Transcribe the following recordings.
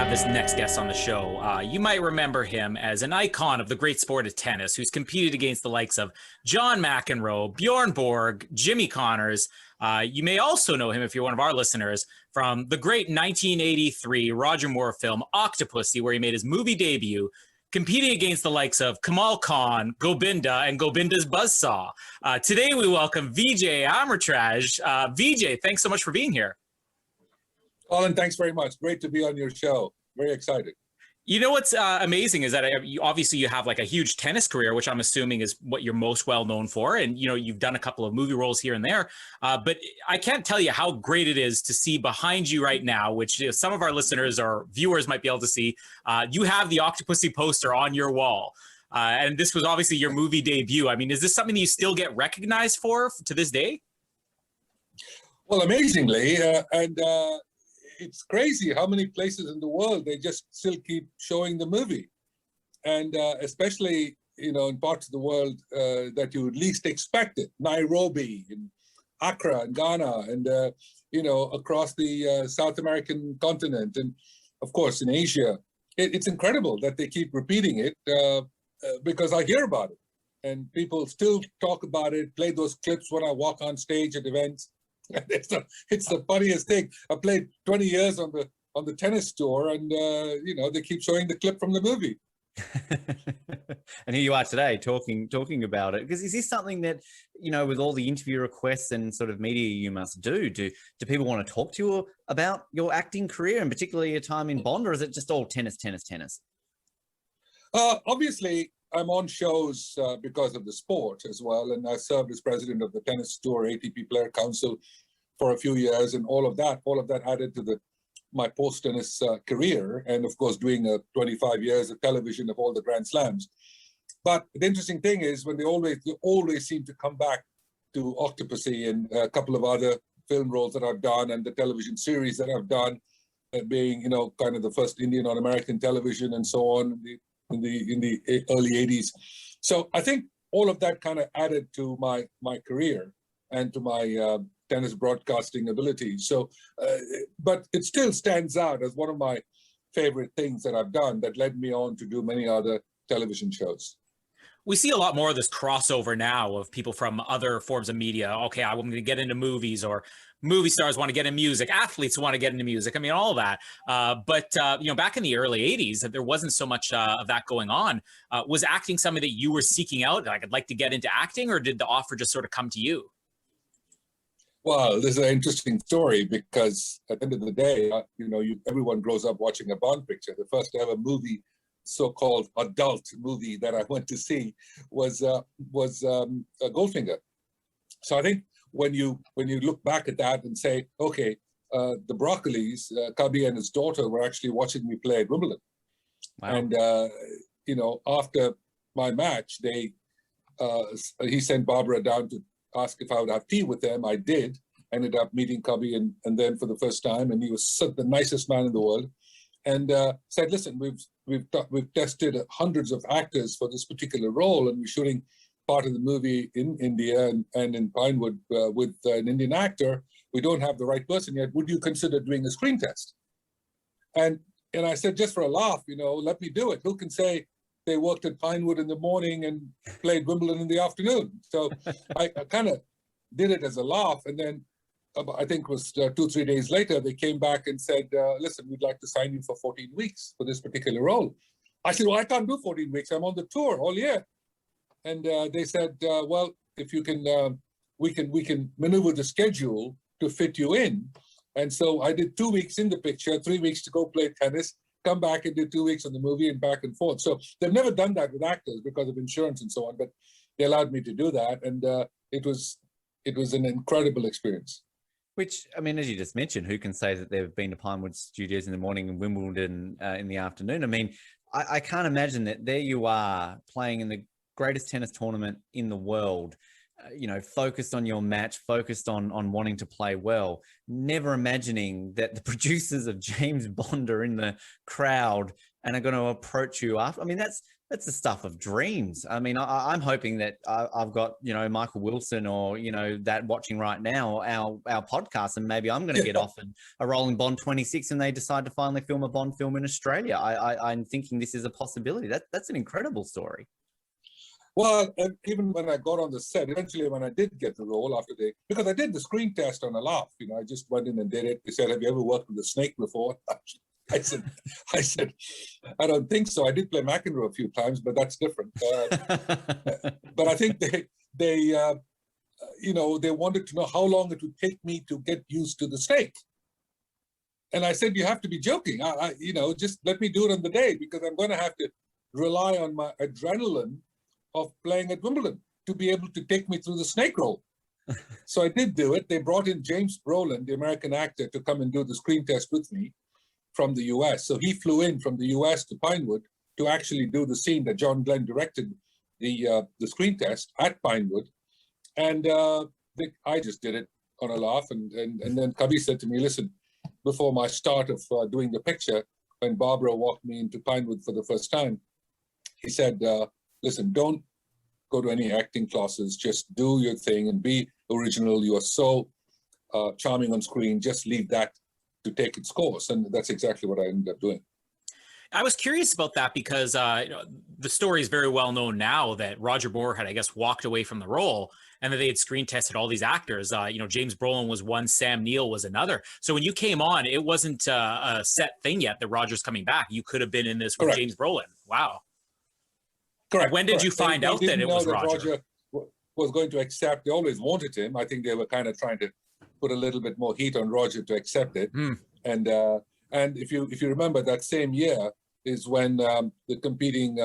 have this next guest on the show. You might remember him as an icon of the great sport of tennis, who's competed against the likes of John McEnroe, Bjorn Borg, Jimmy Connors. You may also know him, if you're one of our listeners, from the great 1983 Roger Moore film Octopussy, where he made his movie debut, competing against the likes of Kamal Khan, Gobinda, and Gobinda's Buzzsaw. Today we welcome Vijay Amritraj. Vijay, thanks so much for being here. Colin, thanks very much. Great to be on your show. Very excited. You know what's amazing is that obviously you have like a huge tennis career, which I'm assuming is what you're most well known for. And, you know, you've done a couple of movie roles here and there. But I can't tell you how great it is to see behind you right now, which some of our listeners or viewers might be able to see. You have the Octopussy poster on your wall. And this was obviously your movie debut. I mean, is this something that you still get recognized for to this day? Well, amazingly, it's crazy how many places in the world they just still keep showing the movie, and especially in parts of the world that you would least expect it, Nairobi and Accra and Ghana, and across the South American continent, and of course in Asia. It's incredible that they keep repeating it because I hear about it, and people still talk about it, play those clips when I walk on stage at events. It's the funniest thing. I played 20 years on the tennis tour, and they keep showing the clip from the movie. And here you are today talking about it. Because is this something that, with all the interview requests and sort of media you must do people want to talk to you about your acting career, and particularly your time in Bond, or is it just all tennis? Obviously, I'm on shows because of the sport as well, and I served as president of the Tennis Tour ATP Player Council for a few years, and all of that added to my post-tennis career, and of course doing 25 years of television of all the Grand Slams. But the interesting thing is when they always seem to come back to Octopussy and a couple of other film roles that I've done, and the television series that I've done, being kind of the first Indian on American television and so on. In the early 80s. So I think all of that kind of added to my career and to my tennis broadcasting ability. So, but it still stands out as one of my favorite things that I've done that led me on to do many other television shows. We see a lot more of this crossover now of people from other forms of media. Okay, I'm going to get into movies, or movie stars want to get into music, athletes want to get into music. I mean, all of that. But back in the early 80s, there wasn't so much of that going on. Was acting something that you were seeking out? Like, I'd like to get into acting, or did the offer just sort of come to you? Well, this is an interesting story because at the end of the day, everyone grows up watching a Bond picture. The first ever movie, so-called adult movie that I went to see was Goldfinger. So I think when you look back at that and say, okay, the Broccolis, Cubby and his daughter were actually watching me play at Wimbledon. Wow. And after my match, he sent Barbara down to ask if I would have tea with them. I did. Ended up meeting Cubby and then for the first time, and he was the nicest man in the world. And said, listen, we've tested hundreds of actors for this particular role, and we're shooting part of the movie in India and in Pinewood with an Indian actor. We don't have the right person yet. Would you consider doing a screen test? And I said, just for a laugh, let me do it. Who can say they worked at Pinewood in the morning and played Wimbledon in the afternoon? So I kind of did it as a laugh, and then I think it was 2-3 days later, they came back and said, listen, we'd like to sign you for 14 weeks for this particular role. I said, well, I can't do 14 weeks. I'm on the tour all year. And they said, well, if you can, we can maneuver the schedule to fit you in. And so I did 2 weeks in the picture, 3 weeks to go play tennis, come back and did 2 weeks on the movie and back and forth. So they've never done that with actors because of insurance and so on, but they allowed me to do that. And it was an incredible experience. Which, I mean, as you just mentioned, who can say that they've been to Pinewood Studios in the morning and Wimbledon in the afternoon? I mean, I can't imagine that there you are playing in the greatest tennis tournament in the world, focused on your match, focused on wanting to play well, never imagining that the producers of James Bond are in the crowd and are going to approach you after. I mean, That's the stuff of dreams. I mean, I'm hoping that I've got, Michael Wilson or, that watching right now, our podcast, and maybe I'm going to get offered a role in Bond 26 and they decide to finally film a Bond film in Australia. I'm thinking this is a possibility. That's an incredible story. Well, and even when I got on the set, eventually when I did get the role because I did the screen test on a laugh, I just went in and did it. They said, "Have you ever worked with a snake before?" I said, I don't think so. I did play McEnroe a few times, but that's different. But I think they wanted to know how long it would take me to get used to the snake. And I said, "You have to be joking. Just let me do it on the day because I'm going to have to rely on my adrenaline of playing at Wimbledon to be able to take me through the snake roll." So I did do it. They brought in James Brolin, the American actor, to come and do the screen test with me from the US. So he flew in from the US to Pinewood to actually do the scene that John Glenn directed the screen test at Pinewood. And I just did it on a laugh. And then Cubby said to me, "Listen, before my start of doing the picture, when Barbara walked me into Pinewood for the first time, he said, listen, don't go to any acting classes. Just do your thing and be original. You are so charming on screen. Just leave that to take its course." And that's exactly what I ended up doing. I was curious about that because the story is very well known now that Roger Moore had, I guess, walked away from the role and that they had screen tested all these actors. James Brolin was one, Sam Neill was another. So when you came on, it wasn't a set thing yet that Roger's coming back. You could have been in this with Correct. James Brolin. Wow. Correct. When did you find out that it was Roger? Was going to accept. They always wanted him. I think they were kind of trying to put a little bit more heat on Roger to accept it. And if you remember, that same year is when the competing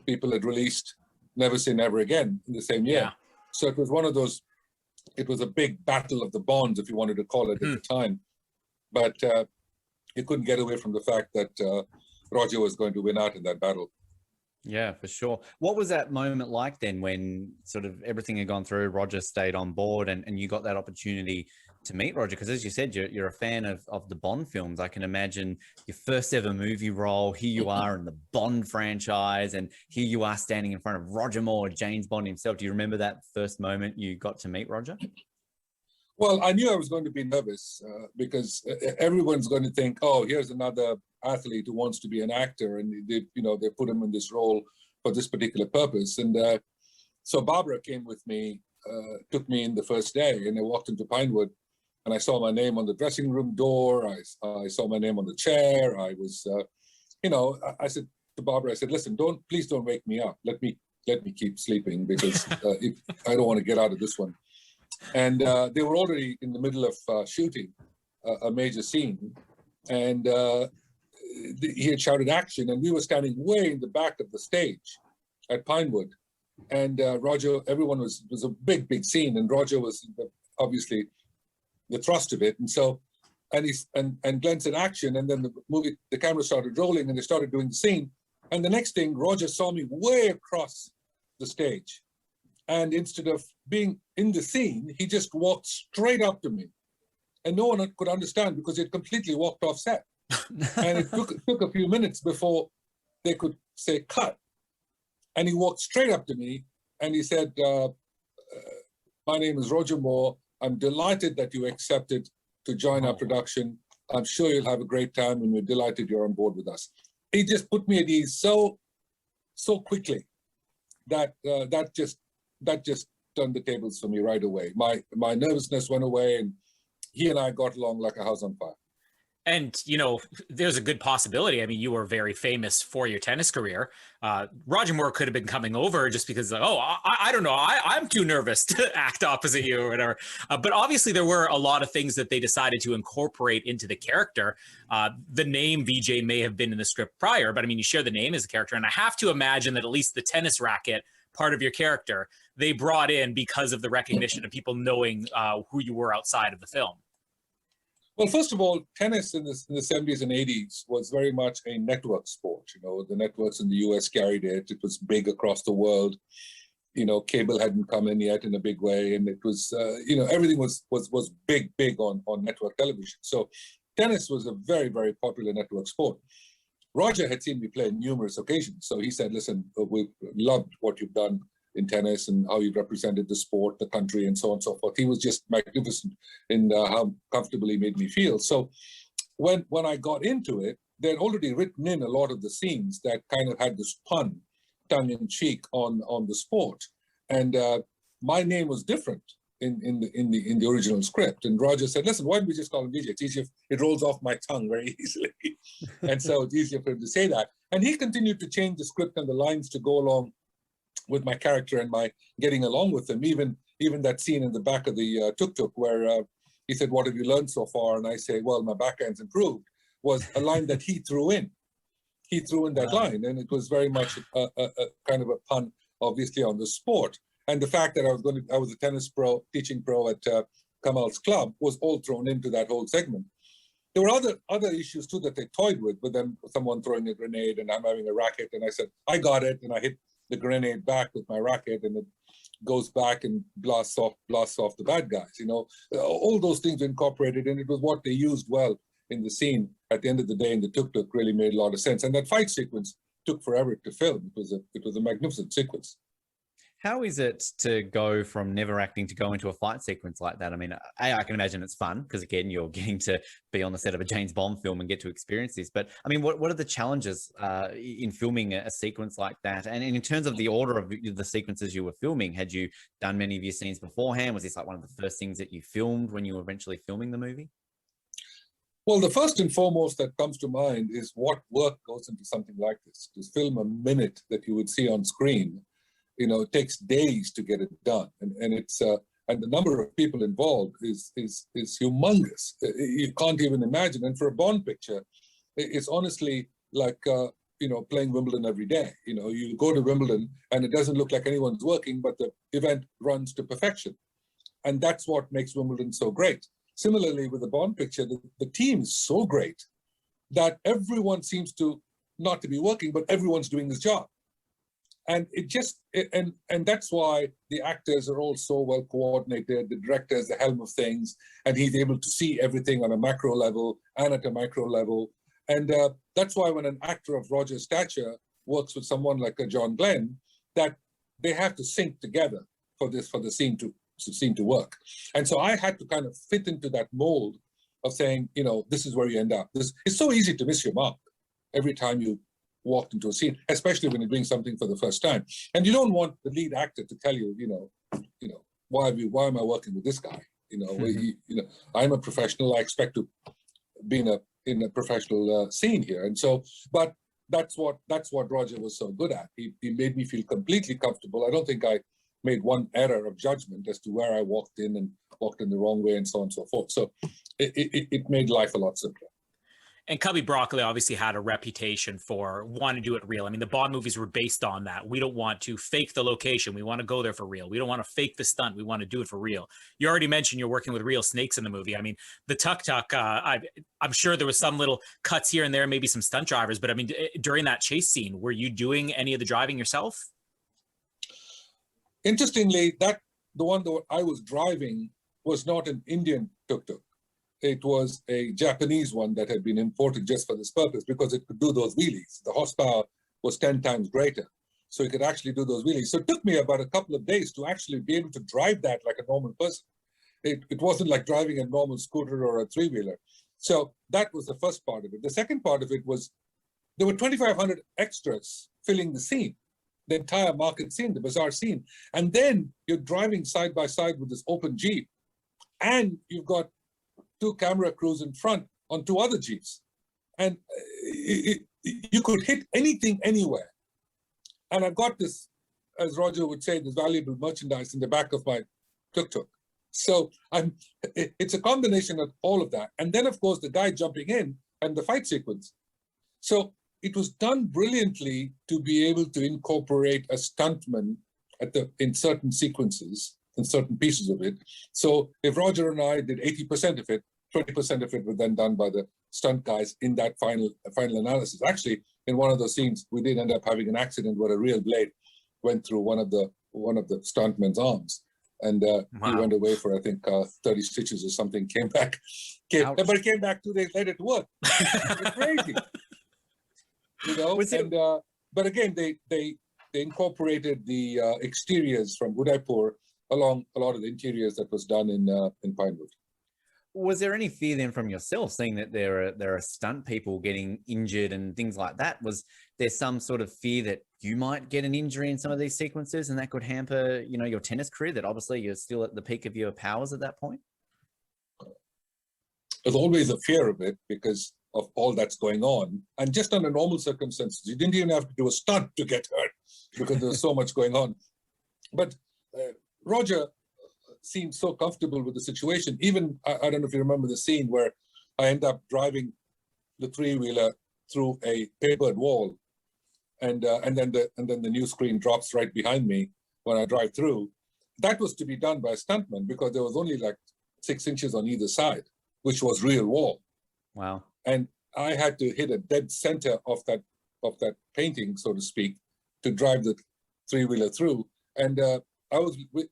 people had released Never Say Never Again in the same year. Yeah. So it was one of those. It was a big battle of the Bonds, if you wanted to call it at the time. But you couldn't get away from the fact that Roger was going to win out in that battle. Yeah, for sure. What was that moment like then when sort of everything had gone through, Roger stayed on board and you got that opportunity to meet Roger? Because as you said, you're a fan of the Bond films. I can imagine your first ever movie role. Here you are in the Bond franchise and here you are standing in front of Roger Moore, James Bond himself. Do you remember that first moment you got to meet Roger? Well, I knew I was going to be nervous because everyone's going to think, "Oh, here's another athlete who wants to be an actor," and they put him in this role for this particular purpose. And so Barbara came with me, took me in the first day, and I walked into Pinewood, and I saw my name on the dressing room door. I saw my name on the chair. I was, I said to Barbara, I said, "Listen, please don't wake me up. Let me keep sleeping because I don't want to get out of this one." And they were already in the middle of shooting a major scene, and he had shouted action, and we were standing way in the back of the stage at Pinewood. And Roger, everyone was a big scene, and Roger was obviously the thrust of it. And so, and Glenn said action, and then the camera started rolling, and they started doing the scene. And the next thing, Roger saw me way across the stage. And instead of being in the scene, he just walked straight up to me. And no one could understand because he had completely walked off set. And it took a few minutes before they could say cut. And he walked straight up to me and he said, "My name is Roger Moore. I'm delighted that you accepted to join our production. I'm sure you'll have a great time and we're delighted you're on board with us." He just put me at ease so quickly that that just turned the tables for me right away. My nervousness went away, and he and I got along like a house on fire. And, there's a good possibility. I mean, you were very famous for your tennis career. Roger Moore could have been coming over just because, I don't know, I'm too nervous to act opposite you or whatever. But obviously there were a lot of things that they decided to incorporate into the character. The name Vijay may have been in the script prior, but I mean, you share the name as a character. And I have to imagine that at least the tennis racket part of your character, they brought in because of the recognition of people knowing who you were outside of the film. Well, first of all, tennis in the 70s and 80s was very much a network sport. The networks in the US carried it. It was big across the world. Cable hadn't come in yet in a big way. And it was, everything was big on network television. So tennis was a very, very popular network sport. Roger had seen me play on numerous occasions. So he said, listen, we loved what you've done in tennis and how you represented the sport, the country, and so on and so forth. He was just magnificent in how comfortable he made me feel. So when I got into it, they'd already written in a lot of the scenes that kind of had this pun, tongue in cheek on the sport. And my name was different in the original script. And Roger said, listen, why don't we just call him Vijay? It's easier, it rolls off my tongue very easily. And so it's easier for him to say that. And he continued to change the script and the lines to go along with my character and my getting along with him. Even that scene in the back of the tuk-tuk where he said, what have you learned so far? And I say, well, my backhand's improved, was a line that he threw in. He threw in that line, and it was very much a kind of a pun, obviously, on the sport. And the fact that I was a tennis pro, teaching pro at Kamal's club was all thrown into that whole segment. There were other issues too that they toyed with them, someone throwing a grenade and I'm having a racket, and I said, I got it, and I hit the grenade back with my racket, and it goes back and blasts off the bad guys. You know, all those things incorporated, and it was what they used well in the scene. At the end of the day, in the tuk-tuk, really made a lot of sense. And that fight sequence took forever to film. It was a magnificent sequence. How is it to go from never acting to go into a fight sequence like that? I mean, I can imagine it's fun because, again, you're getting to be on the set of a James Bond film and get to experience this. But, I mean, what are the challenges in filming a sequence like that? And in terms of the order of the sequences you were filming, had you done many of your scenes beforehand? Was this like one of the first things that you filmed when you were eventually filming the movie? Well, the first and foremost that comes to mind is what work goes into something like this. To film a minute that you would see on screen, you know, it takes days to get it done, and it's and the number of people involved is humongous. You can't even imagine. And for a Bond picture, it's honestly like you know, playing Wimbledon every day. You know, you go to Wimbledon and it doesn't look like anyone's working, but the event runs to perfection, and that's what makes Wimbledon so great. Similarly, with the Bond picture, the team is so great that everyone seems to not to be working, but everyone's doing this job. And and that's why the actors are all so well coordinated. The director is the helm of things, and he's able to see everything on a macro level and at a micro level. And that's why when an actor of Roger's stature works with someone like a John Glenn, that they have to sync together for the scene to work. And so I had to kind of fit into that mold of saying, you know, this is where you end up. It's so easy to miss your mark every time you walked into a scene, especially when you're doing something for the first time. And you don't want the lead actor to tell you, you know, why am I working with this guy? You know, I'm a professional. I expect to be in a professional scene here. And so, but that's what Roger was so good at. He made me feel completely comfortable. I don't think I made one error of judgment as to where I walked in the wrong way and so on and so forth. So it made life a lot simpler. And Cubby Broccoli obviously had a reputation for wanting to do it real. I mean, the Bond movies were based on that. We don't want to fake the location. We want to go there for real. We don't want to fake the stunt. We want to do it for real. You already mentioned you're working with real snakes in the movie. I mean, the tuk-tuk, I'm sure there was some little cuts here and there, maybe some stunt drivers. But I mean, during that chase scene, were you doing any of the driving yourself? Interestingly, the one that I was driving was not an Indian tuk-tuk. It was a Japanese one that had been imported just for this purpose because it could do those wheelies. The horsepower was 10 times greater, so it could actually do those wheelies. So it took me about a couple of days to actually be able to drive that like a normal person. It wasn't like driving a normal scooter or a three-wheeler. So that was the first part of it. The second part of it was there were 2,500 extras filling the scene, the entire market scene, the bazaar scene. And then you're driving side by side with this open Jeep, and you've got 2 camera crews in front on 2 other Jeeps. And you could hit anything anywhere. And I've got this, as Roger would say, this valuable merchandise in the back of my tuk-tuk. So it's a combination of all of that. And then, of course, the guy jumping in and the fight sequence. So it was done brilliantly to be able to incorporate a stuntman in certain sequences, in certain pieces of it. So if Roger and I did 80% of it, 20% of it was then done by the stunt guys in that final analysis. Actually, in one of those scenes, we did end up having an accident where a real blade went through one of the stuntmen's arms, and he went away for I think 30 stitches or something. But it came back 2 days later to work. It's crazy. you know. Was it- And but again, they incorporated the exteriors from Udaipur along a lot of the interiors that was done in Pinewood. Was there any fear then from yourself, seeing that there are stunt people getting injured and things like that? Was there some sort of fear that you might get an injury in some of these sequences and that could hamper, you know, your tennis career, that obviously you're still at the peak of your powers at that point? There's always a fear of it because of all that's going on. And just under normal circumstances, you didn't even have to do a stunt to get hurt because there's so much going on. But Roger seemed so comfortable with the situation. Even, I don't know if you remember the scene where I end up driving the three-wheeler through a papered wall, and then the new screen drops right behind me when I drive through. That was to be done by a stuntman because there was only like 6 inches on either side, which was real wall. Wow. And I had to hit a dead center of that painting, so to speak, to drive the three-wheeler through. And it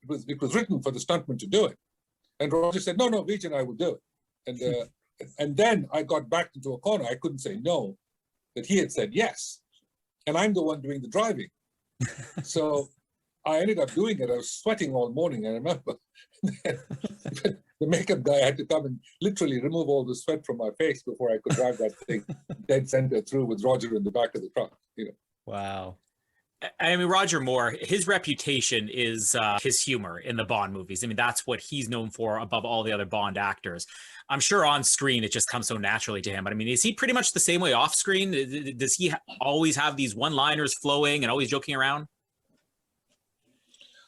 was written for the stuntman to do it. And Roger said, no, Vijay, I will do it. And then I got backed into a corner. I couldn't say no, that he had said yes. And I'm the one doing the driving. So I ended up doing it. I was sweating all morning, I remember. The makeup guy had to come and literally remove all the sweat from my face before I could drive that thing dead center through with Roger in the back of the truck, you know. Wow. I mean, Roger Moore, his reputation is his humor in the Bond movies. I mean, that's what he's known for above all the other Bond actors. I'm sure on screen it just comes so naturally to him. But I mean, is he pretty much the same way off screen? Does he always have these one-liners flowing and always joking around?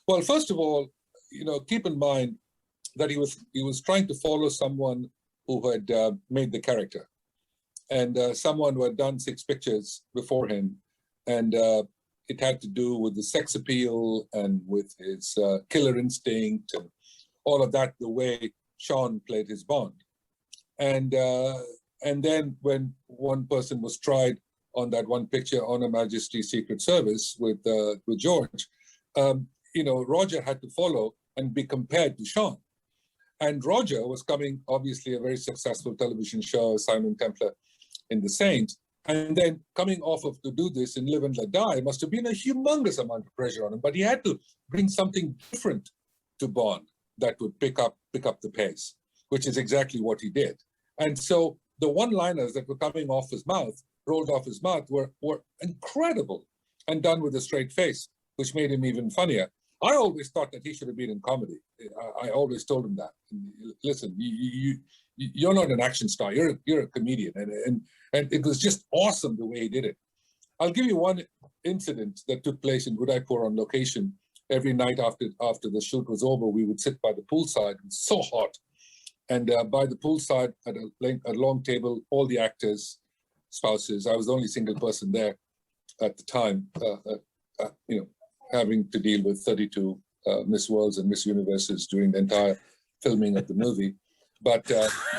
Well, first of all, you know, keep in mind that he was trying to follow someone who had made the character, and someone who had done 6 pictures before him, and it had to do with the sex appeal and with his killer instinct and all of that, the way Sean played his Bond. And then when one person was tried on that one picture, On Her Majesty's Secret Service with George, you know, Roger had to follow and be compared to Sean. And Roger was coming, obviously, a very successful television show, Simon Templar in The Saint. And then coming off of to do this in Live and Let Die must have been a humongous amount of pressure on him. But he had to bring something different to Bond that would pick up the pace, which is exactly what he did. And so the one-liners that were coming off his mouth, rolled off his mouth, were incredible and done with a straight face, which made him even funnier. I always thought that he should have been in comedy. I always told him that. Listen, you're not an action star. You're a comedian, and it was just awesome the way he did it. I'll give you one incident that took place in Udaipur on location. Every night after the shoot was over, we would sit by the poolside. It was so hot, and by the poolside at a long table, all the actors, spouses. I was the only single person there at the time. You know, having to deal with 32 Miss Worlds and Miss Universes during the entire filming of the movie. But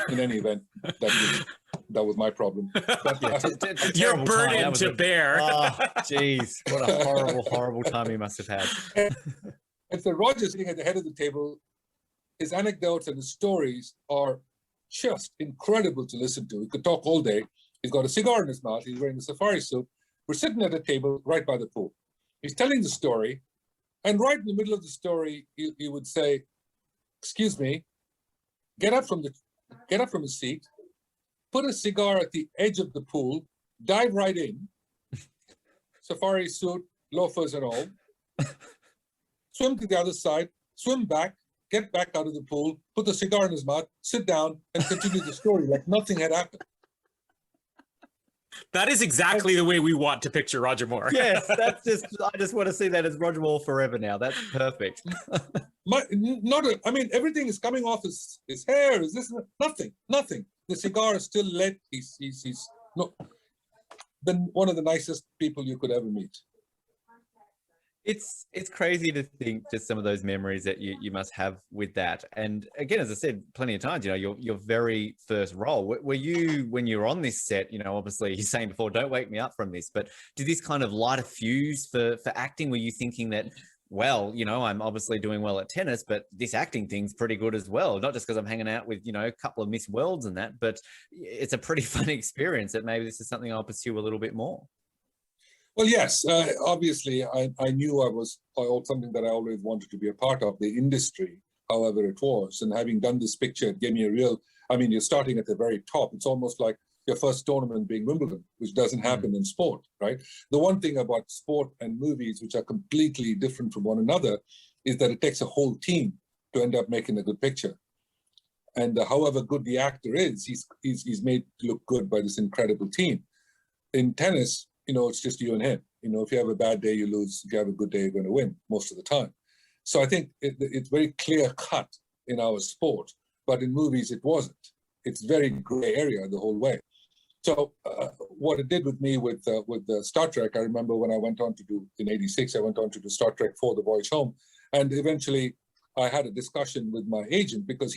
in any event, that was my problem. But, You're burdened to bear. Oh, geez. What a horrible, horrible time he must have had. and so Roger sitting at the head of the table, his anecdotes and his stories are just incredible to listen to. He could talk all day. He's got a cigar in his mouth. He's wearing a safari suit. We're sitting at a table right by the pool. He's telling the story, and right in the middle of the story, he would say, "Excuse me, get up from his seat, put a cigar at the edge of the pool, dive right in, safari suit, loafers and all, swim to the other side, swim back, get back out of the pool, put the cigar in his mouth, sit down, and continue the story like nothing had happened." That is exactly the way we want to picture Roger Moore. Yes, I just want to see that as Roger Moore forever now. That's perfect. I mean, everything is coming off his hair. Is this nothing? The cigar is still lit. He's one of the nicest people you could ever meet. It's crazy to think just some of those memories that you must have with that. And again, as I said plenty of times, you know, your very first role, were you, when you were on this set, you know, obviously you're saying before, don't wake me up from this, but did this kind of light a fuse for acting? Were you thinking that, well, you know, I'm obviously doing well at tennis, but this acting thing's pretty good as well. Not just because I'm hanging out with, you know, a couple of Miss Worlds and that, but it's a pretty fun experience that maybe this is something I'll pursue a little bit more. Well, yes, obviously, I knew I was something that I always wanted to be a part of, the industry, however it was. And having done this picture, it gave me a real, I mean, you're starting at the very top. It's almost like your first tournament being Wimbledon, which doesn't happen in sport, right? The one thing about sport and movies, which are completely different from one another, is that it takes a whole team to end up making a good picture. And however good the actor is, he's made to look good by this incredible team. In tennis, it's just you and him. If you have a bad day, you lose. If you have a good day, you're going to win most of the time. So I think it's very clear cut in our sport, but in movies, it wasn't. It's very gray area the whole way. So what it did with me with Star Trek, I remember when I went on to do, in '86, I went on to do Star Trek 4, The Voyage Home. And eventually I had a discussion with my agent because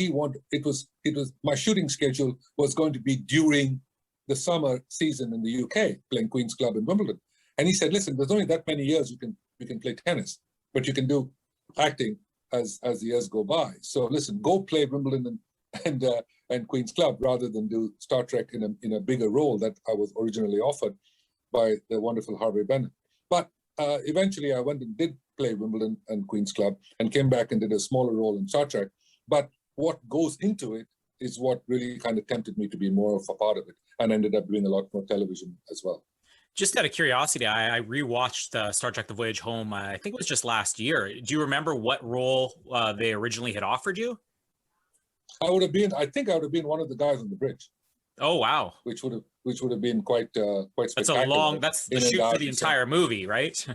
my shooting schedule was going to be during the summer season in the UK, playing Queen's Club in Wimbledon. And he said, listen, there's only that many years you can play tennis, but you can do acting as the years go by. So listen, go play Wimbledon and Queen's Club rather than do Star Trek in a bigger role that I was originally offered by the wonderful Harvey Bennett. But eventually I went and did play Wimbledon and Queen's Club and came back and did a smaller role in Star Trek. But what goes into it is what really kind of tempted me to be more of a part of it, and ended up doing a lot more television as well. Just out of curiosity, I rewatched Star Trek: The Voyage Home. I think it was just last year. Do you remember what role they originally had offered you? I think I would have been one of the guys on the bridge. Oh wow! Which would have been quite spectacular. That's the shoot for the entire movie, right?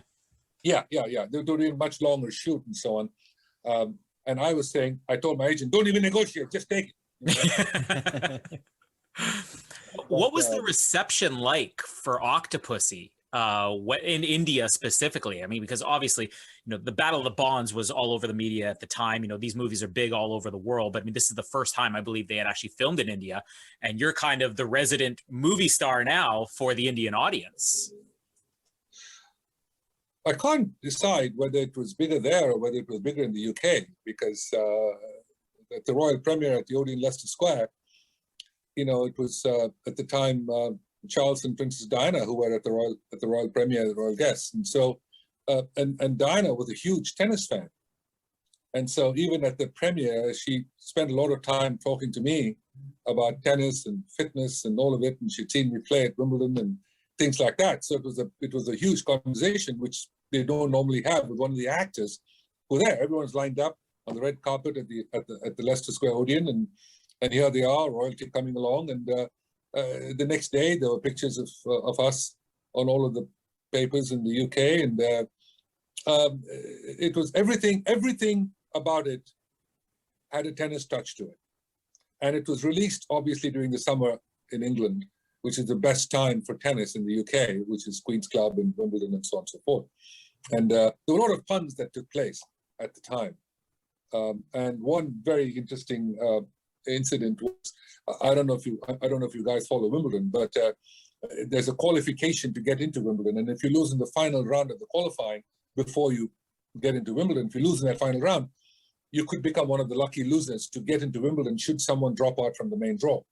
Yeah. They're doing a much longer shoot and so on. And I told my agent, don't even negotiate, just take it. What was the reception like for Octopussy in India specifically? I mean, because obviously, the Battle of the Bonds was all over the media at the time. These movies are big all over the world, but I mean, this is the first time I believe they had actually filmed in India, and you're kind of the resident movie star now for the Indian audience. I can't decide whether it was bigger there or whether it was bigger in the UK, because at the royal premiere at the Odeon Leicester Square, it was at the time Charles and Princess Diana who were at the royal premiere, the royal guests, and so and Diana was a huge tennis fan, and so even at the premiere, she spent a lot of time talking to me about tennis and fitness and all of it, and she'd seen me play at Wimbledon and things like that. So it was a huge conversation, which they don't normally have with one of the actors who were there. Everyone's lined up on the red carpet at the Leicester Square Odeon, and here they are, royalty coming along. And the next day, there were pictures of us on all of the papers in the UK, and it was everything about it had a tennis touch to it. And it was released, obviously, during the summer in England, which is the best time for tennis in the UK, which is Queen's Club and Wimbledon and so on and so forth. And there were a lot of puns that took place at the time. And one very interesting incident was, I don't know if you guys follow Wimbledon, but there's a qualification to get into Wimbledon. And if you lose in the final round of the qualifying before you get into Wimbledon, if you lose in that final round, you could become one of the lucky losers to get into Wimbledon should someone drop out from the main draw.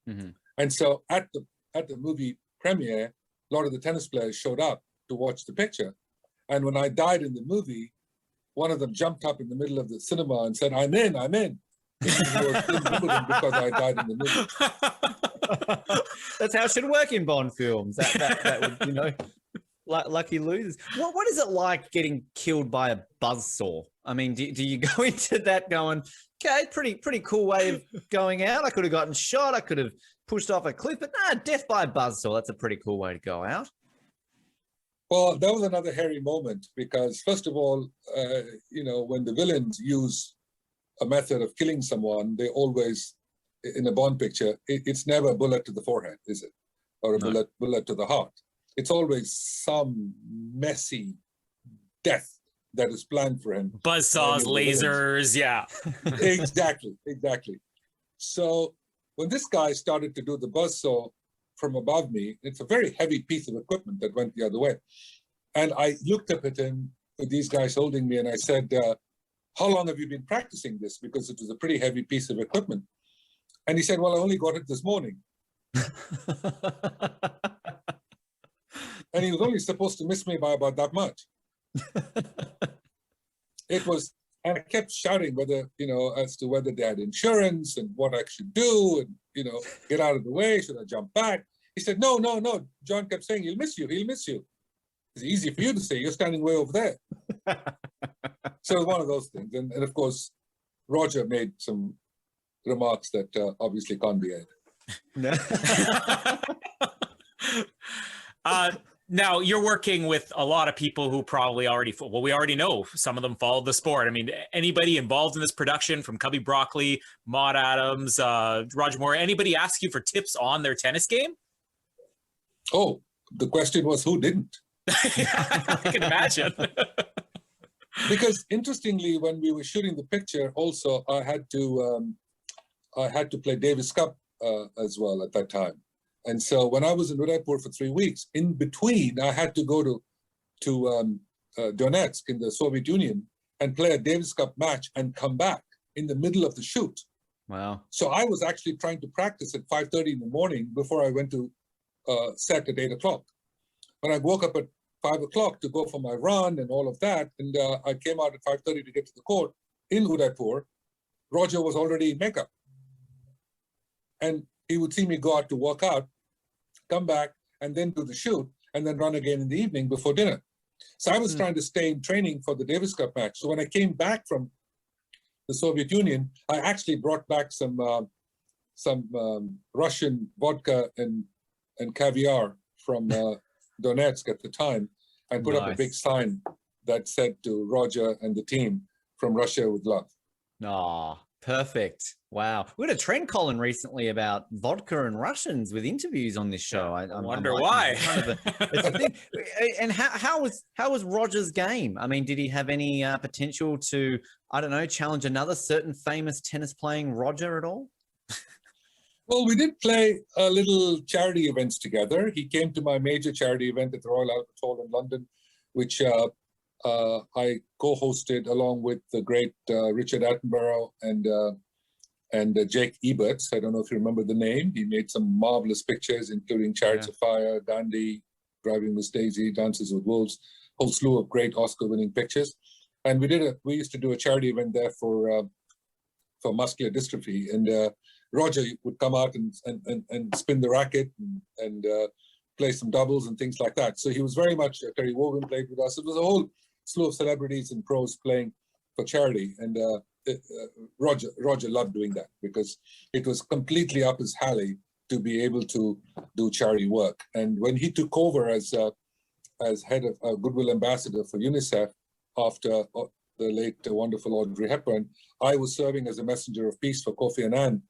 Mm-hmm. And so at the movie premiere, a lot of the tennis players showed up to watch the picture. And when I died in the movie, one of them jumped up in the middle of the cinema and said, I'm in. He was in Wimbledon because I died in the movie. That's how it should work in Bond films. That would, lucky losers. What is it like getting killed by a buzzsaw? I mean, do you go into that going, okay, pretty cool way of going out. I could have gotten shot. I could have pushed off a cliff, but death by a buzzsaw. That's a pretty cool way to go out. Well, that was another hairy moment because, first of all, when the villains use a method of killing someone, they always, in a Bond picture, it's never a bullet to the forehead, is it? Or a bullet to the heart. It's always some messy death that is planned for him. Buzzsaws, lasers, yeah. Exactly. So when this guy started to do the buzzsaw from above me, it's a very heavy piece of equipment that went the other way. And I looked up at him with these guys holding me and I said, how long have you been practicing this? Because it was a pretty heavy piece of equipment. And he said, well, I only got it this morning. And he was only supposed to miss me by about that much. It was, and I kept shouting whether, as to whether they had insurance and what I should do and, get out of the way. Should I jump back? He said, no. John kept saying, he'll miss you. It's easy for you to say, you're standing way over there. So it was one of those things. And of course, Roger made some remarks that obviously can't be aired. Now you're working with a lot of people who probably we already know some of them followed the sport. I mean, anybody involved in this production, from Cubby Broccoli, Maud Adams, Roger Moore, anybody ask you for tips on their tennis game? Oh, the question was who didn't? I can imagine. Because interestingly, when we were shooting the picture, also I had to play Davis Cup as well at that time. And so when I was in Udaipur for 3 weeks, in between, I had to go to Donetsk in the Soviet Union and play a Davis Cup match and come back in the middle of the shoot. Wow. So I was actually trying to practice at 5:30 in the morning before I went to set at 8 o'clock. When I woke up at 5 o'clock to go for my run and all of that, and I came out at 5:30 to get to the court in Udaipur, Roger was already in makeup. And he would see me go out to work out, come back, and then do the shoot, and then run again in the evening before dinner. So I was trying to stay in training for the Davis Cup match. So when I came back from the Soviet Union, I actually brought back some Russian vodka and caviar from Donetsk at the time, and put up a big sign that said to Roger and the team, "From Russia with love." Oh, perfect. Wow. We had a trend, Colin, recently about vodka and Russians with interviews on this show. I wonder why. It's a thing. And how was Roger's game? I mean, did he have any potential to, I don't know, challenge another certain famous tennis playing Roger at all? Well, we did play little charity events together. He came to my major charity event at the Royal Albert Hall in London, which I co-hosted along with the great Richard Attenborough and Jake Eberts. I don't know if you remember the name. He made some marvelous pictures, including Chariots of Fire, Gandhi, Driving Miss Daisy, Dances with Wolves, whole slew of great Oscar-winning pictures. And we used to do a charity event there for muscular dystrophy. And Roger would come out and spin the racket and play some doubles and things like that. So he was very much, Terry Wogan played with us. It was a whole slew of celebrities and pros playing for charity. And Roger loved doing that because it was completely up his alley to be able to do charity work. And when he took over as head of Goodwill Ambassador for UNICEF after the late wonderful Audrey Hepburn, I was serving as a messenger of peace for Kofi Annan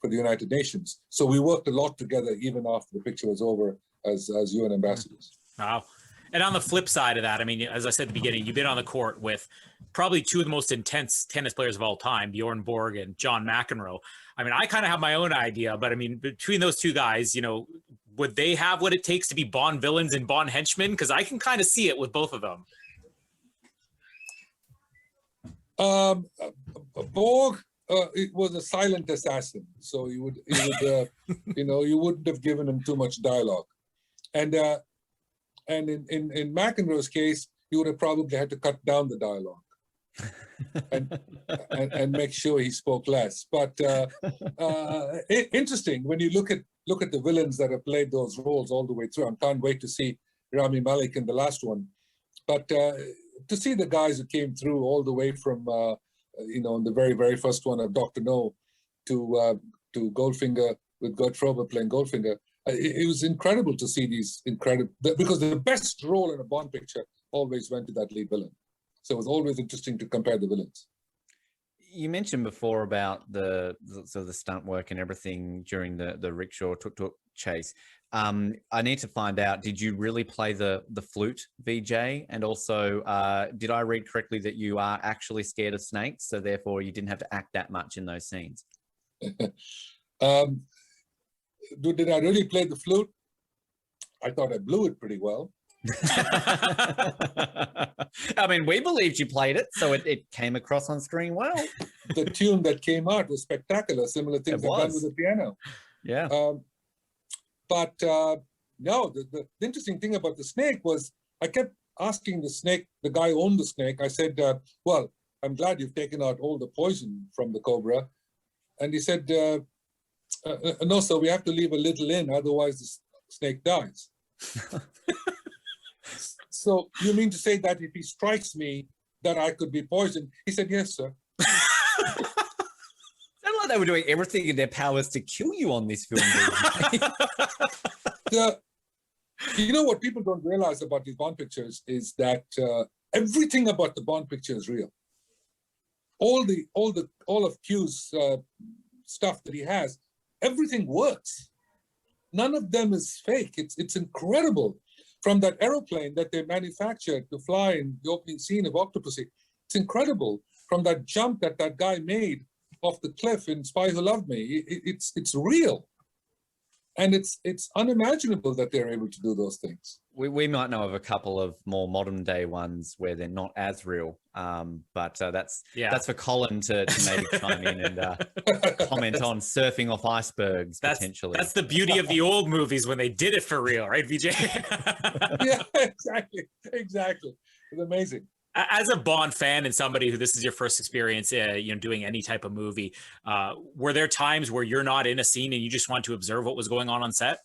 for the United Nations. So we worked a lot together even after the picture was over as UN ambassadors. Wow. And on the flip side of that, I mean, as I said at the beginning, you've been on the court with probably two of the most intense tennis players of all time, Bjorn Borg and John McEnroe. I mean, I kind of have my own idea, but I mean, between those two guys, would they have what it takes to be Bond villains and Bond henchmen? Because I can kind of see it with both of them. Borg, it was a silent assassin, so you wouldn't have given him too much dialogue, and in McEnroe's case, you would have probably had to cut down the dialogue and make sure he spoke less. But interesting when you look at the villains that have played those roles all the way through. I can't wait to see Rami Malek in the last one, but to see the guys who came through all the way from in the very, very first one of Dr. No to Goldfinger with Gert Frobe playing Goldfinger. It was incredible to see these because the best role in a Bond picture always went to that lead villain. So it was always interesting to compare the villains. You mentioned before about the stunt work and everything during the rickshaw tuk-tuk chase. I need to find out, did you really play the flute, Vijay? And also, did I read correctly that you are actually scared of snakes, so therefore you didn't have to act that much in those scenes? Did I really play the flute? I thought I blew it pretty well. I mean, we believed you played it, so it came across on screen well. The tune that came out was spectacular. Similar things I've done with the piano. Yeah. But no, the interesting thing about the snake was I kept asking the snake, the guy who owned the snake, I said, well, I'm glad you've taken out all the poison from the cobra. And he said, no, sir, we have to leave a little in, otherwise the snake dies. So you mean to say that if he strikes me, that I could be poisoned? He said, yes, sir. Sounded like they were doing everything in their powers to kill you on this film. You know what people don't realize about these Bond pictures is that everything about the Bond picture is real. All of Q's stuff that he has, everything works. None of them is fake. It's incredible. From that aeroplane that they manufactured to fly in the opening scene of Octopussy, it's incredible. From that jump that guy made off the cliff in Spy Who Loved Me, it's real. And it's unimaginable that they're able to do those things. We might know of a couple of more modern day ones where they're not as real, but that's for Colin to maybe chime in and comment on surfing off icebergs potentially. That's the beauty of the old movies when they did it for real, right, Vijay? Yeah, exactly. It's amazing. As a Bond fan and somebody who this is your first experience, doing any type of movie, were there times where you're not in a scene and you just want to observe what was going on set?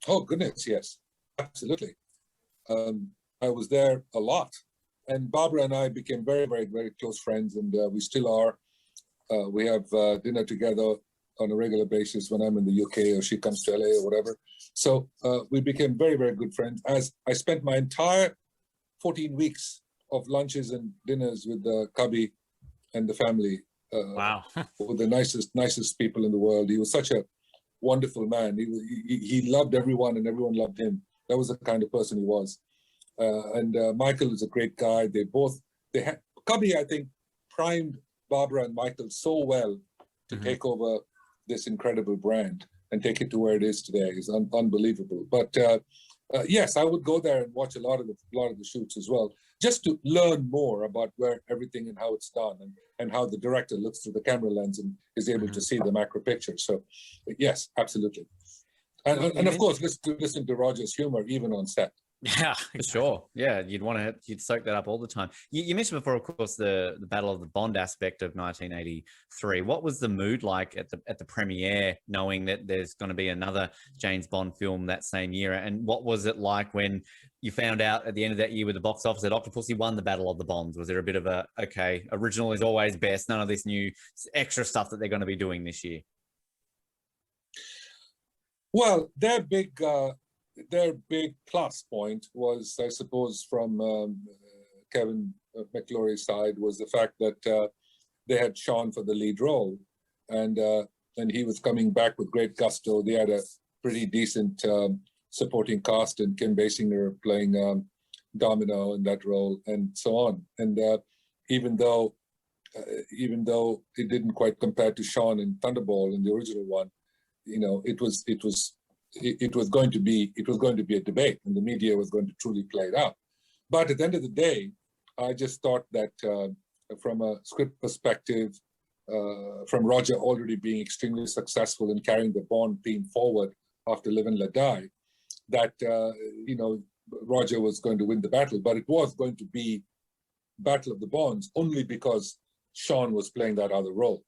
Oh goodness, yes, absolutely. I was there a lot, and Barbara and I became very, very, very close friends, and we still are. We have dinner together on a regular basis when I'm in the UK or she comes to LA or whatever. So we became very, very good friends. As I spent my entire 14 weeks of lunches and dinners with Cubby and the family. Wow. With the nicest people in the world. He was such a wonderful man. He loved everyone and everyone loved him. That was the kind of person he was. And Michael is a great guy. Cubby, I think, primed Barbara and Michael so well to take over this incredible brand and take it to where it is today. It's unbelievable. But yes, I would go there and watch a lot of the shoots as well, just to learn more about where everything and how it's done, and how the director looks through the camera lens and is able to see the macro picture. So yes, absolutely. And of course, listen to Roger's humor even on set. Yeah, for sure. Yeah, you'd soak that up all the time. You mentioned before, of course, the Battle of the Bond aspect of 1983. What was the mood like at the premiere, knowing that there's going to be another James Bond film that same year? And what was it like when you found out at the end of that year with the box office that Octopussy won the Battle of the Bonds? Was there a bit of a, okay, original is always best, none of this new extra stuff that they're going to be doing this year? Well, their big plus point was, I suppose, from Kevin McClory's side, was the fact that they had Sean for the lead role, and he was coming back with great gusto. They had a pretty decent supporting cast, and Kim Basinger playing Domino in that role, and so on. And even though it didn't quite compare to Sean in Thunderball in the original one, it was going to be a debate, and the media was going to truly play it out. But at the end of the day, I just thought that from a script perspective, from Roger already being extremely successful in carrying the Bond theme forward after Live and Let Die, that Roger was going to win the battle. But it was going to be Battle of the Bonds only because Sean was playing that other role.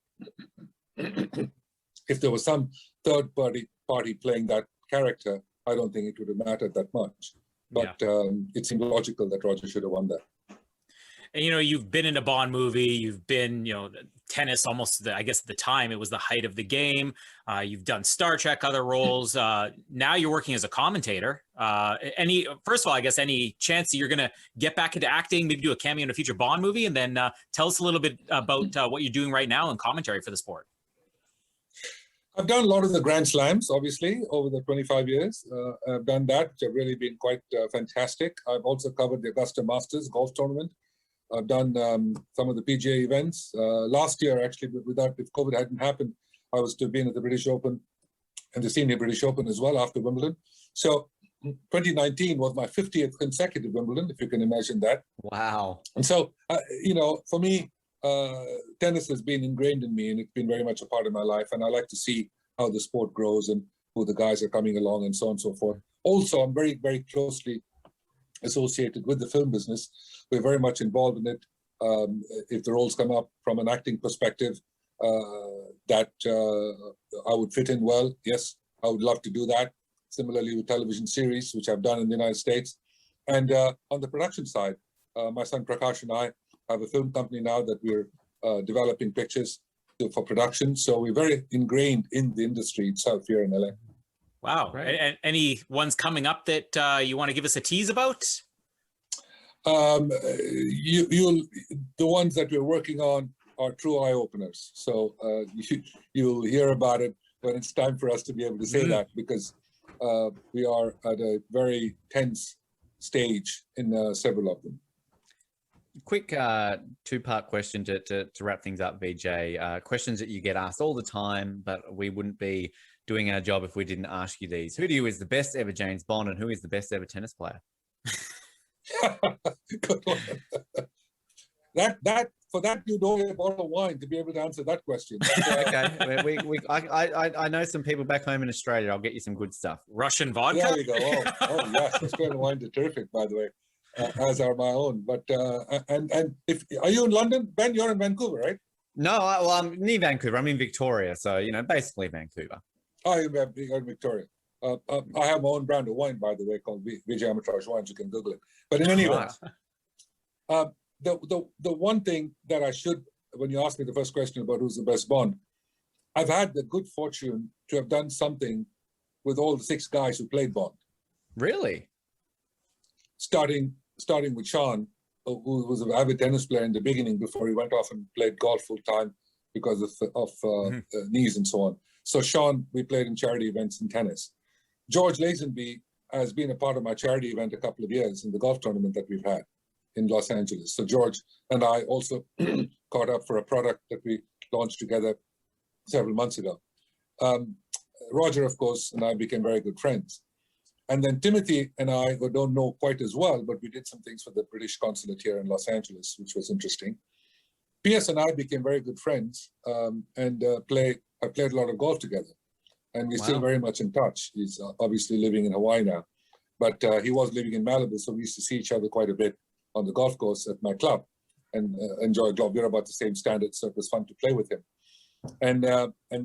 If there was some third party playing that character, I don't think it would have mattered that much. But it seemed logical that Roger should have won that. And, you've been in a Bond movie, you've been, tennis almost, I guess at the time, it was the height of the game. You've done Star Trek, other roles. Now you're working as a commentator. First of all, I guess, any chance that you're going to get back into acting, maybe do a cameo in a future Bond movie? And then tell us a little bit about what you're doing right now in commentary for the sport. I've done a lot of the Grand Slams, obviously, over the 25 years. I've done that, which have really been quite fantastic. I've also covered the Augusta Masters golf tournament. I've done some of the PGA events. Last year, actually, if COVID hadn't happened, I was to be in at the British Open and the Senior British Open as well after Wimbledon. So 2019 was my 50th consecutive Wimbledon, if you can imagine that. Wow. And so, for me, tennis has been ingrained in me, and it's been very much a part of my life. And I like to see how the sport grows. And who the guys are coming along and so on and so forth. Also, I'm very, very closely associated with the film business. We're very much involved in it. If the roles come up from an acting perspective that I would fit in well, yes, I would love to do that. Similarly with television series, which I've done in the United States. And on the production side, my son Prakash and I have a film company now that we're developing pictures for production. So we're very ingrained in the industry itself here in LA. Wow. Right. And any ones coming up that you want to give us a tease about? The ones that we're working on are true eye openers. So you'll hear about it when it's time for us to be able to say that, because we are at a very tense stage in several of them. Quick two-part question to wrap things up, Vijay. Questions that you get asked all the time, but we wouldn't be doing our job if we didn't ask you these. Who do you is the best ever James Bond, and who is the best ever tennis player? Good one. For that you don't need a bottle of wine to be able to answer that question. Okay, I know some people back home in Australia. I'll get you some good stuff. Russian vodka? There you go. Oh yes, Australian wines are terrific, by the way, as are my own. But and if are you in London, Ben? You're in Vancouver, right? No, I'm near Vancouver. I'm in Victoria, so basically Vancouver. Oh, you're in Victoria. I have my own brand of wine, by the way, called Vijay Amritraj wines. You can Google it. But in any event, the one thing that I should, when you ask me the first question about who's the best Bond, I've had the good fortune to have done something with all the 6 guys who played Bond. Really? Starting with Sean, who was an avid tennis player in the beginning before he went off and played golf full time because of knees and so on. So Sean, we played in charity events in tennis. George Lazenby has been a part of my charity event a couple of years in the golf tournament that we've had in Los Angeles. So George and I also caught up for a product that we launched together several months ago. Roger, of course, and I became very good friends. And then Timothy and I, who don't know quite as well, but we did some things for the British consulate here in Los Angeles, which was interesting. P.S. and I became very good friends and I played a lot of golf together. And we're still very much in touch. He's obviously living in Hawaii now, but he was living in Malibu, so we used to see each other quite a bit on the golf course at my club and enjoy golf. We're about the same standards, so it was fun to play with him. And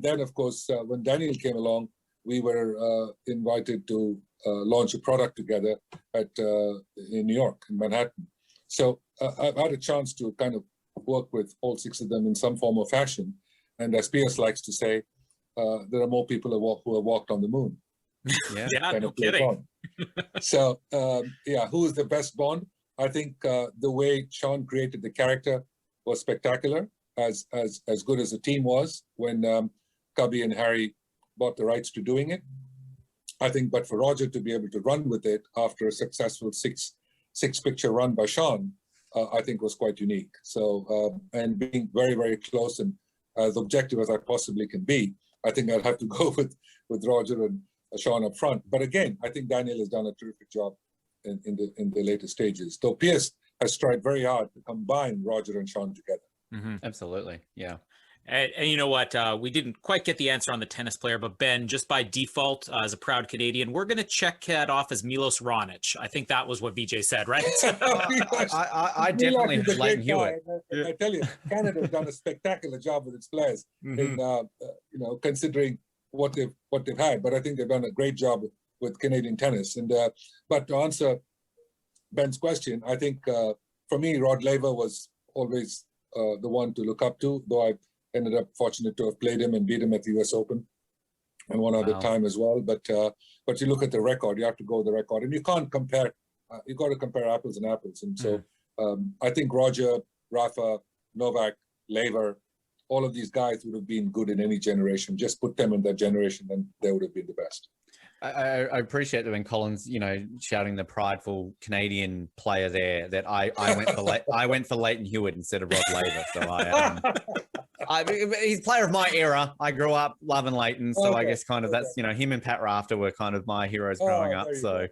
then, of course, when Daniel came along, we were invited to launch a product together in New York, in Manhattan. So I've had a chance to kind of work with all 6 of them in some form or fashion. And as P.S. likes to say, there are more people who have walked on the moon. Yeah, no kidding. So, who is the best Bond? I think the way Sean created the character was spectacular, as good as the team was when Cubby and Harry bought the rights to doing it. I think, but for Roger to be able to run with it after a successful six picture run by Sean, I think was quite unique. So, and being very, very close and as objective as I possibly can be, I think I'd have to go with Roger and Sean up front. But again, I think Daniel has done a terrific job in the later stages. Though Pierce has tried very hard to combine Roger and Sean together. Mm-hmm. Absolutely, yeah. And you know what? We didn't quite get the answer on the tennis player, but Ben, just by default, as a proud Canadian, we're going to check that off as Milos Raonic. I think that was what Vijay said, right? I definitely have Leighton Hewitt. I tell you, Canada's done a spectacular job with its players, in considering what they've had. But I think they've done a great job with Canadian tennis. And but to answer Ben's question, I think for me, Rod Laver was always the one to look up to, though I ended up fortunate to have played him and beat him at the US Open and one other time as well. But you look at the record, you have to go with the record, and you can't compare. You got to compare apples and apples. And so I think Roger, Rafa, Novak, Laver, all of these guys would have been good in any generation. Just put them in that generation, and they would have been the best. I appreciate that when Colin's, shouting the prideful Canadian player there, that I went for Leighton Hewitt instead of Rod Laver. So he's a player of my era. I grew up loving Leighton, so I guess kind of that's him and Pat Rafter were kind of my heroes growing up. So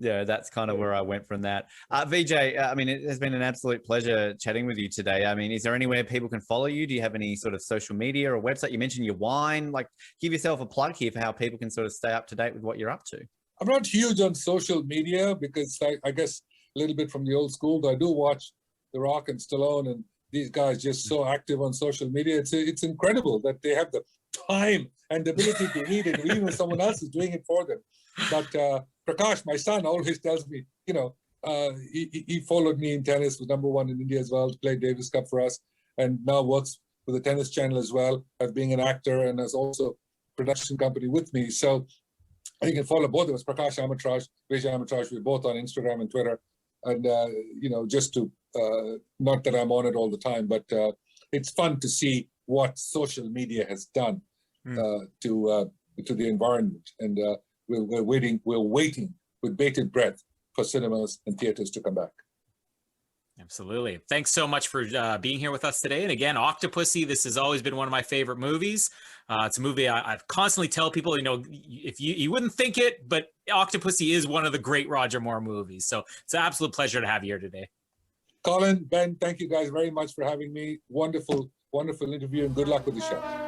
Yeah, that's kind of where I went from that. Vijay, I mean, it has been an absolute pleasure chatting with you today. I mean, is there anywhere people can follow you? Do you have any sort of social media or website? You mentioned your wine. Like, give yourself a plug here for how people can sort of stay up to date with what you're up to. I'm not huge on social media because I guess a little bit from the old school, but I do watch The Rock and Stallone and these guys just so active on social media. It's incredible that they have the time and the ability to read it, even if someone else is doing it for them. But Prakash, my son, always tells me, you know, he followed me in tennis, was #1 in India as well, played Davis Cup for us, and now works for the Tennis Channel as well, as being an actor and as also production company with me. So you can follow both of us, Prakash Amritraj, Vijay Amritraj. We're both on Instagram and Twitter. And, you know, just to, not that I'm on it all the time, but it's fun to see what social media has done to the environment. And we're waiting with bated breath for cinemas and theaters to come back. Absolutely. Thanks so much for being here with us today. And again, Octopussy, this has always been one of my favorite movies. It's a movie I constantly tell people, you know, if you wouldn't think it, but Octopussy is one of the great Roger Moore movies. So it's an absolute pleasure to have you here today. Colin, Ben, thank you guys very much for having me. Wonderful, wonderful interview, and good luck with the show.